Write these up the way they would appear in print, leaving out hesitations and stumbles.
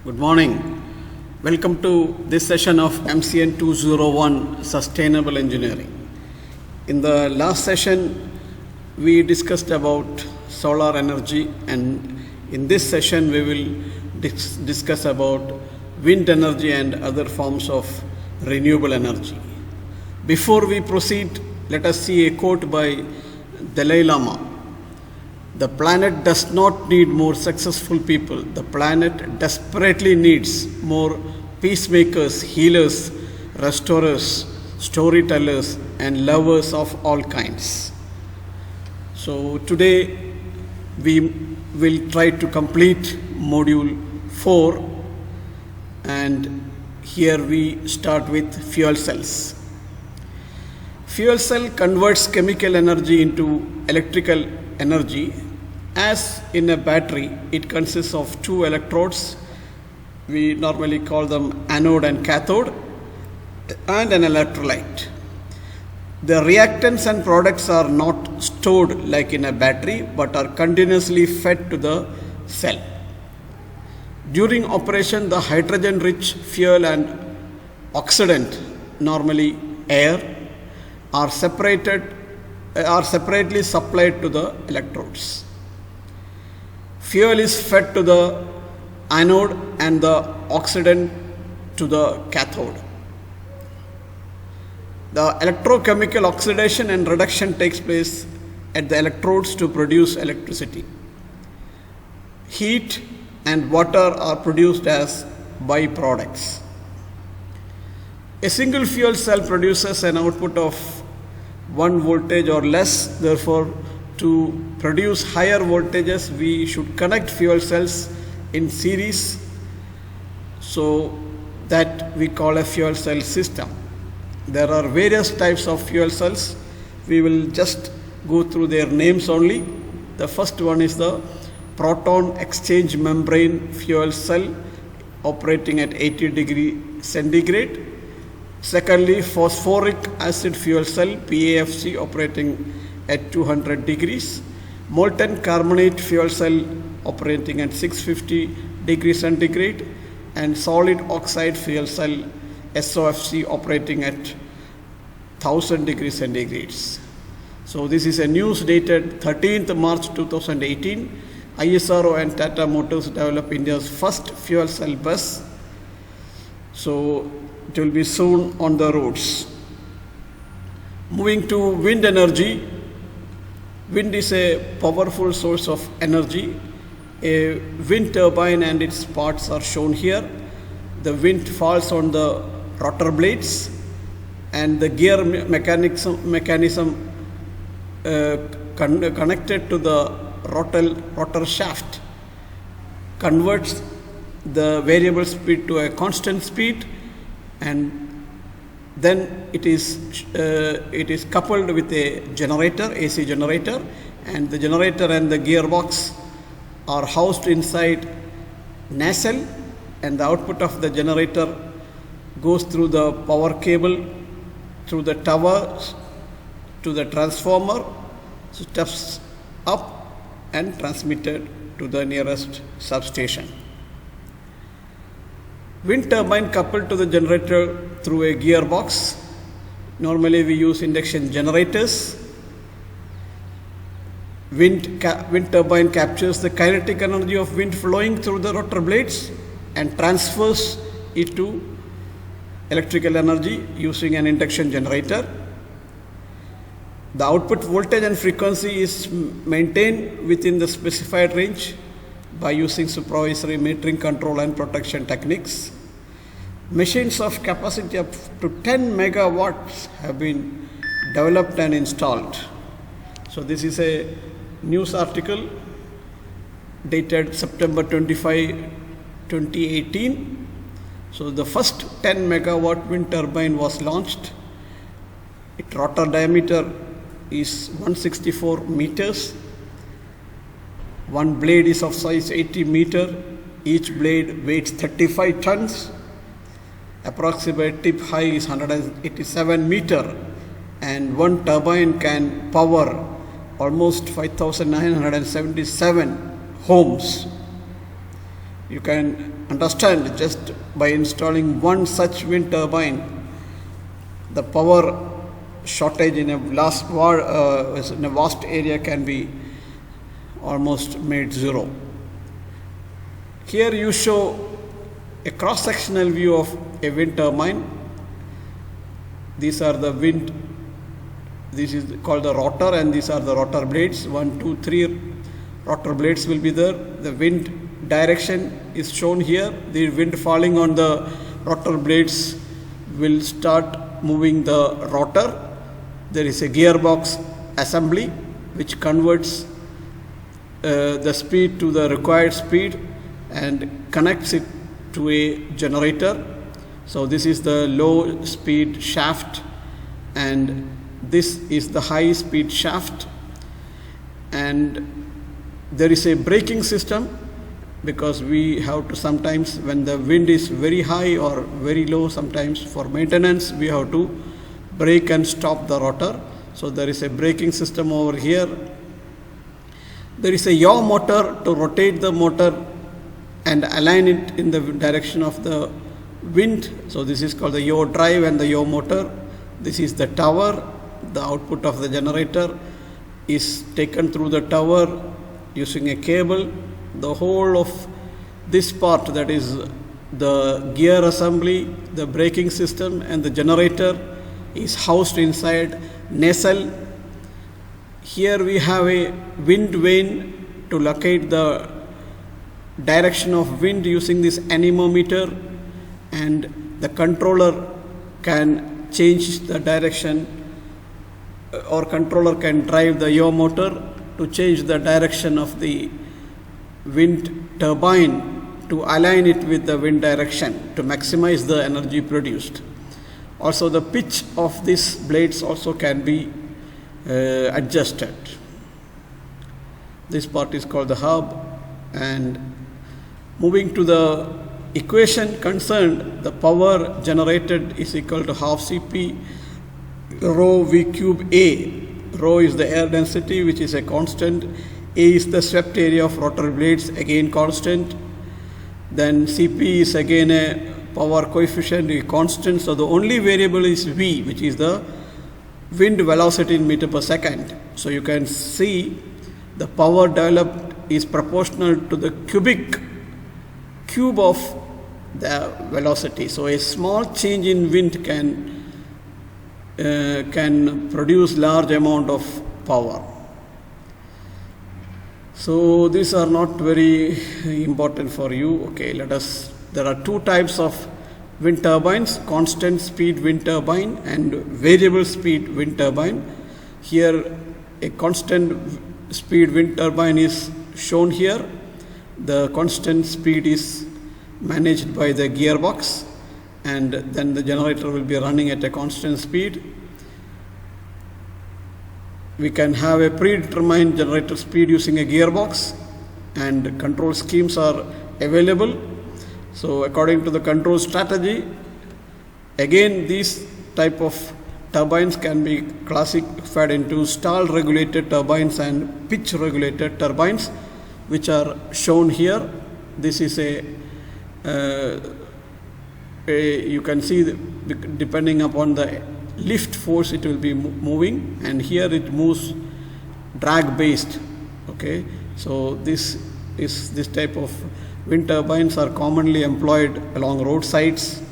Good morning. Welcome to this session of MCN 201 Sustainable Engineering. In the last session, we discussed about solar energy, and in this session, we will discuss about wind energy and other forms of renewable energy. Before we proceed, let us see a quote by Dalai Lama. The planet does not need more successful people. The planet desperately needs more peacemakers, healers, restorers, storytellers, and lovers of all kinds. So today we will try to complete module 4, and here we start with fuel cells. Fuel cell converts chemical energy into electrical energy. As in a battery, it consists of two electrodes. We normally call them anode and cathode, and an electrolyte. The reactants and products are not stored like in a battery, but are continuously fed to the cell. During operation, the hydrogen-rich fuel and oxidant, normally air, are separately supplied to the electrodes. Fuel is fed to the anode and the oxidant to the cathode. The electrochemical oxidation and reduction takes place at the electrodes to produce electricity. Heat and water are produced as byproducts. A single fuel cell produces an output of 1 voltage or less. Therefore, to produce higher voltages, we should connect fuel cells in series, so that we call a fuel cell system. There are various types of fuel cells. We will just go through their names only. The first one is the proton exchange membrane fuel cell, operating at 80 degree centigrade. Secondly, phosphoric acid fuel cell, PAFC, operating at 200 degrees. Molten carbonate fuel cell, operating at 650 degrees centigrade. And solid oxide fuel cell, SOFC, operating at 1000 degrees centigrades. So this is a news dated 13th March 2018. ISRO and Tata Motors develop India's first fuel cell bus. So it will be soon on the roads. Moving to wind energy. Wind is a powerful source of energy. A wind turbine and its parts are shown here. The wind falls on the rotor blades, and the gear mechanism connected to the rotor shaft converts the variable speed to a constant speed, and then it is coupled with a generator, AC generator, and the generator and the gearbox are housed inside nacelle, and the output of the generator goes through the power cable, through the tower to the transformer, steps up and transmitted to the nearest substation. Wind turbine coupled to the generator through a gearbox. Normally we use induction generators. Wind turbine captures the kinetic energy of wind flowing through the rotor blades and transfers it to electrical energy using an induction generator. The output voltage and frequency is maintained within the specified range by using supervisory metering, control and protection techniques. Machines of capacity up to 10 megawatts have been developed and installed. So this is a news article dated September 25, 2018. So the first 10 megawatt wind turbine was launched. Its rotor diameter is 164 meters. One blade is of size 80 meter. Each blade weighs 35 tons. Approximate tip height is 187 meter, and one turbine can power almost 5,977 homes. You can understand just by installing one such wind turbine, the power shortage in a vast area can be almost made zero. Here you show a cross-sectional view of a wind turbine. These are the wind, this is called the rotor, and these are the rotor blades. 1, 2, 3 rotor blades will be there. The wind direction is shown here. The wind falling on the rotor blades will start moving the rotor. There is a gearbox assembly which converts the speed to the required speed and connects it to a generator. So this is the low speed shaft and this is the high speed shaft, and there is a braking system because we have to sometimes, when the wind is very high or very low, sometimes for maintenance we have to brake and stop the rotor. So there is a braking system over here. There is a yaw motor to rotate the motor and align it in the direction of the wind. So this is called the yaw drive and the yaw motor. This is the tower. The output of the generator is taken through the tower using a cable. The whole of this part, that is the gear assembly, the braking system and the generator, is housed inside nacelle. Here we have a wind vane to locate the direction of wind using this anemometer, and the controller can change the direction, or controller can drive the yaw motor to change the direction of the wind turbine to align it with the wind direction to maximize the energy produced. Also the pitch of these blades also can be adjusted. This part is called the hub. And moving to the equation concerned, the power generated is equal to half Cp rho V cube A. Rho is the air density, which is a constant. A is the swept area of rotor blades, again constant. Then Cp is again a power coefficient, a constant. So the only variable is V, which is the wind velocity in meter per second. So you can see the power developed is proportional to the cube of the velocity. So a small change in wind can produce large amount of power. So these are not very important for you. Okay, there are two types of wind turbines: constant speed wind turbine and variable speed wind turbine. Here a constant speed wind turbine is shown here. The constant speed is managed by the gearbox, and then the generator will be running at a constant speed. We can have a predetermined generator speed using a gearbox, and control schemes are available. So according to the control strategy, again these type of turbines can be classified into stall regulated turbines and pitch regulated turbines, which are shown here. This is you can see depending upon the lift force it will be moving, and here it moves drag based. Okay, so this type of wind turbines are commonly employed along roadsides,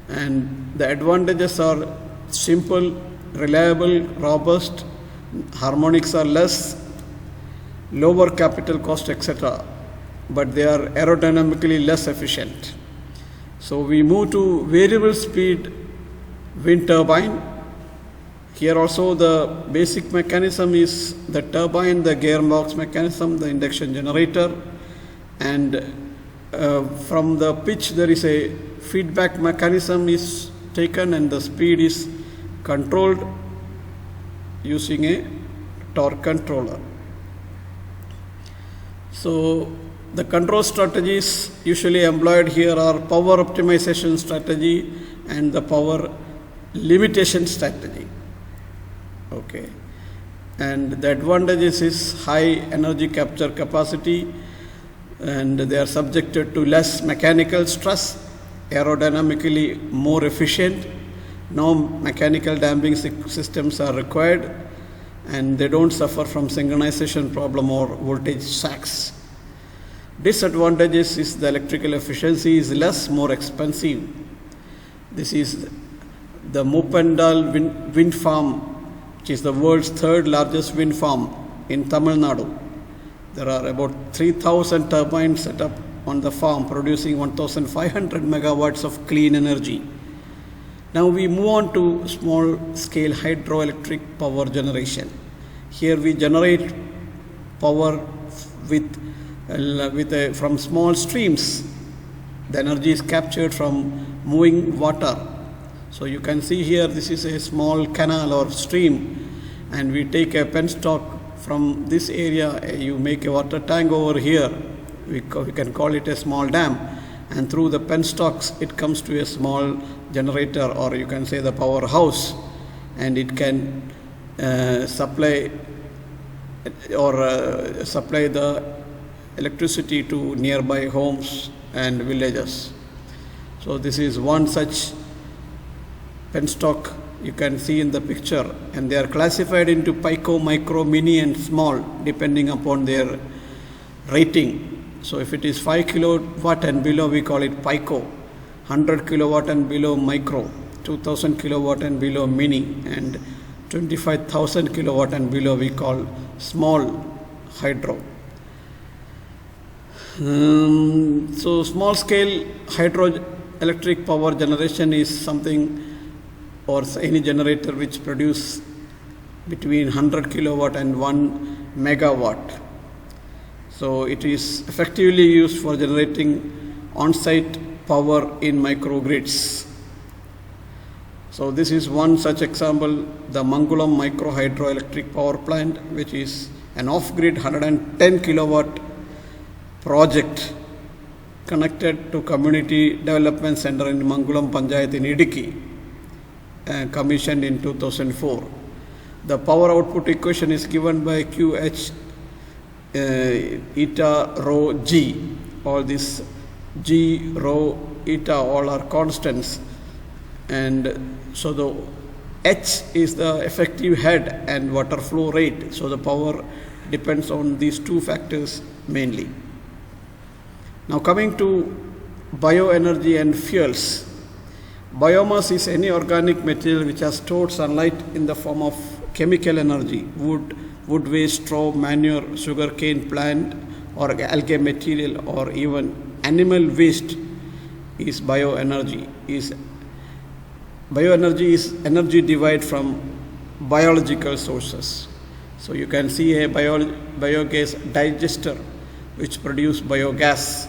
and the advantages are simple, reliable, robust, harmonics are less, lower capital cost, etc., but they are aerodynamically less efficient. So we move to variable speed wind turbine. Here also the basic mechanism is the turbine, the gearbox mechanism, the induction generator, and from the pitch there is a feedback mechanism is taken, and the speed is controlled using a torque controller. So the control strategies usually employed here are power optimization strategy and the power limitation strategy. Okay, and the advantages is high energy capture capacity, and they are subjected to less mechanical stress, aerodynamically more efficient. No mechanical damping systems are required, and they don't suffer from synchronization problem or voltage sags. Disadvantages is the electrical efficiency is less, more expensive. This is the Mupendal wind farm, which is the world's third largest wind farm in Tamil Nadu. There are about 3,000 turbines set up on the farm, producing 1,500 megawatts of clean energy. Now we move on to small scale hydroelectric power generation. Here we generate power from small streams. The energy is captured from moving water. So you can see here, this is a small canal or stream, and we take a penstock from this area. You make a water tank over here. We can call it a small dam, and through the penstocks it comes to a small generator, or you can say the powerhouse, and it can supply the electricity to nearby homes and villages. So this is one such penstock you can see in the picture, and they are classified into pico, micro, mini and small depending upon their rating. So if it is 5 kilowatt and below, we call it pico, 100 kilowatt and below micro, 2000 kilowatt and below mini, and 25,000 kilowatt and below we call small hydro. So small scale hydroelectric power generation is something, or any generator which produce between 100 kilowatt and 1 megawatt. So it is effectively used for generating on-site power in microgrids. So this is one such example, the Mangulam Micro Hydroelectric Power Plant, which is an off-grid 110 kilowatt project connected to Community Development Center in Mangulam Panchayat in Idiki, commissioned in 2004. The power output equation is given by QH eta rho G. All this G, rho, eta, all are constants, and so the H is the effective head and water flow rate. So the power depends on these two factors mainly. Now coming to bioenergy and fuels. Biomass is any organic material which has stored sunlight in the form of chemical energy. Wood waste, straw, manure, sugarcane plant or algae material, or even animal waste is bioenergy. Bioenergy is energy derived from biological sources. So you can see a biogas digester which produce biogas,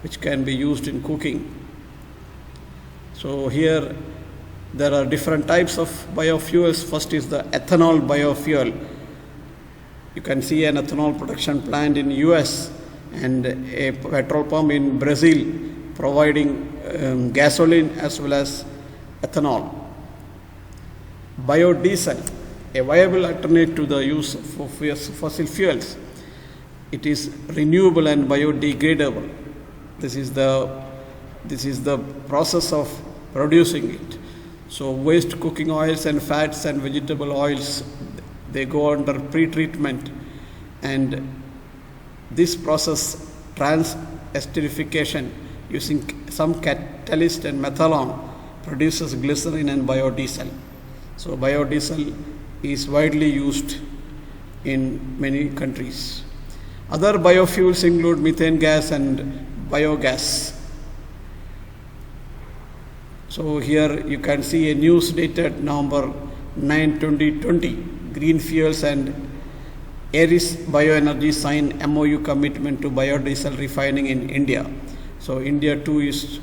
which can be used in cooking. So here there are different types of biofuels. First is the ethanol biofuel. You can see an ethanol production plant in US and a petrol pump in Brazil providing gasoline as well as ethanol. Biodiesel, a viable alternate to the use of fossil fuels. It is renewable and biodegradable. This is the process of producing it. So waste cooking oils and fats and vegetable oils, they go under pre-treatment, and this process, trans-esterification, using some catalyst and methanol, produces glycerin and biodiesel. So biodiesel is widely used in many countries. Other biofuels include methane gas and biogas. So here you can see a news dated November 9, 2020. Green Fuels and Aris Bioenergy sign MOU commitment to biodiesel refining in India. So India too is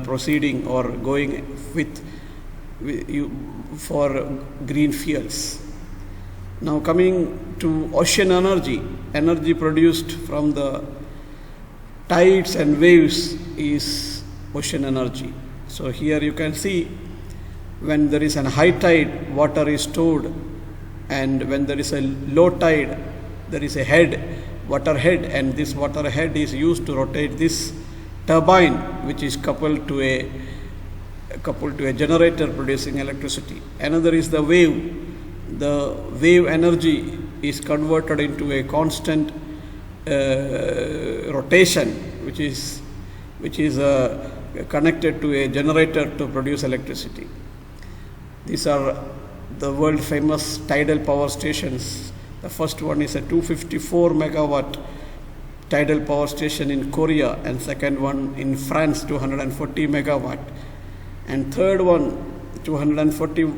proceeding or going for green fuels. Now coming to ocean energy produced from the tides and waves is ocean energy. So here you can see when there is a high tide, water is stored, and when there is a low tide, there is a head water head, and this water head is used to rotate this turbine, which is coupled to a generator producing electricity. Another is the wave. The wave energy is converted into a constant rotation, which is connected to a generator to produce electricity. These are the world famous tidal power stations. The first one is a 254 megawatt tidal power station in Korea, and second one in France, 240 megawatt, and third one 240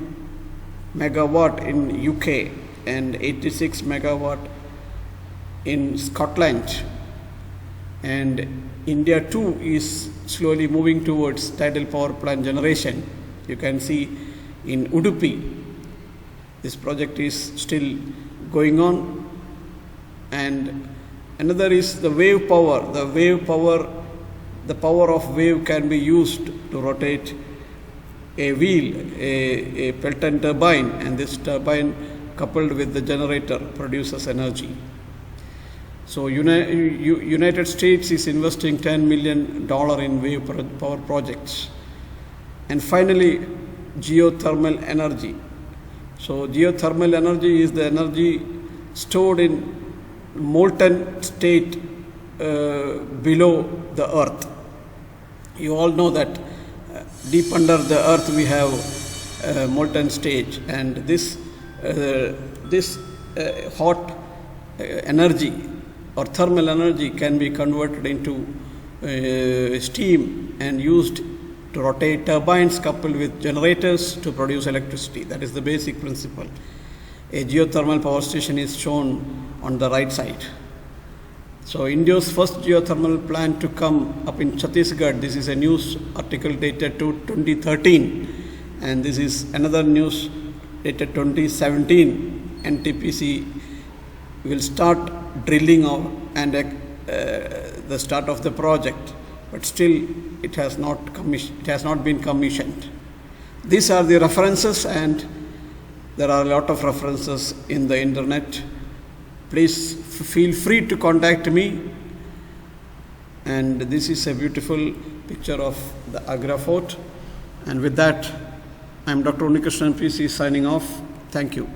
megawatt in UK and 86 megawatt in Scotland. And India too is slowly moving towards tidal power plant generation. You can see in Udupi, this project is still going on. And another is the wave power. The power of wave can be used to rotate a wheel, a Pelton turbine, and this turbine coupled with the generator produces energy. So United States is investing $10 million in wave power projects. And finally, geothermal energy. So geothermal energy is the energy stored in molten state below the earth. You all know that deep under the earth we have molten stage, and this hot energy or thermal energy can be converted into steam and used to rotate turbines coupled with generators to produce electricity. That is the basic principle. A geothermal power station is shown on the right side. So India's first geothermal plant to come up in Chhattisgarh. This is a news article dated to 2013, and this is another news dated 2017. NTPC will start drilling out and the start of the project, but still it has not been commissioned. These are the references, and there are a lot of references in the internet. Please feel free to contact me. And this is a beautiful picture of the Agra Fort. And with that, I am Dr. Unnikrishnan PC signing off. Thank you.